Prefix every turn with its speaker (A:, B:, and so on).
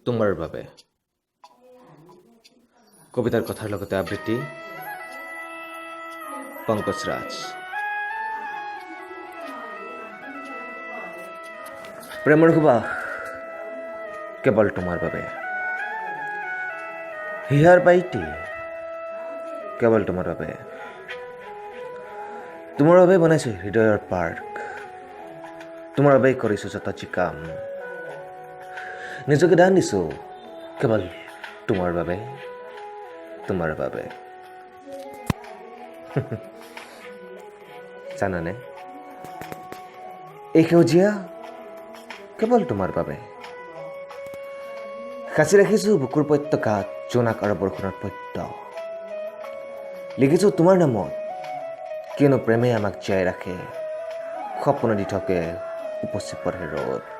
A: তোমাৰ বাবে কবিতাৰ কথাৰ লগতে আবৃত্তি পংকজ ৰাজ। প্ৰেমৰ সুবাস কেৱল তোমাৰ বাবে, হিয়াৰ বাইটি কেৱল তোমাৰ বাবে, তোমাৰ বাবে বনাইছো হৃদয়ৰ পাৰ্ক, তোমাৰ বাবে কৰিছো যত যি কাম, নিজকে দান দিছো কেৱল তোমাৰ বাবে, তোমাৰ বাবে। জানানে এই সেউজীয়া কেৱল তোমাৰ বাবে, সাঁচি ৰাখিছো বুকুৰ উপত্যকাত জোনাক আৰু বৰষুণৰ পদ্য, লিখিছো তোমাৰ নামত কিয়নো প্ৰেমে আমাক জীয়াই ৰাখে, সপোন দি থাকে উপচি পৰে ৰ'দ।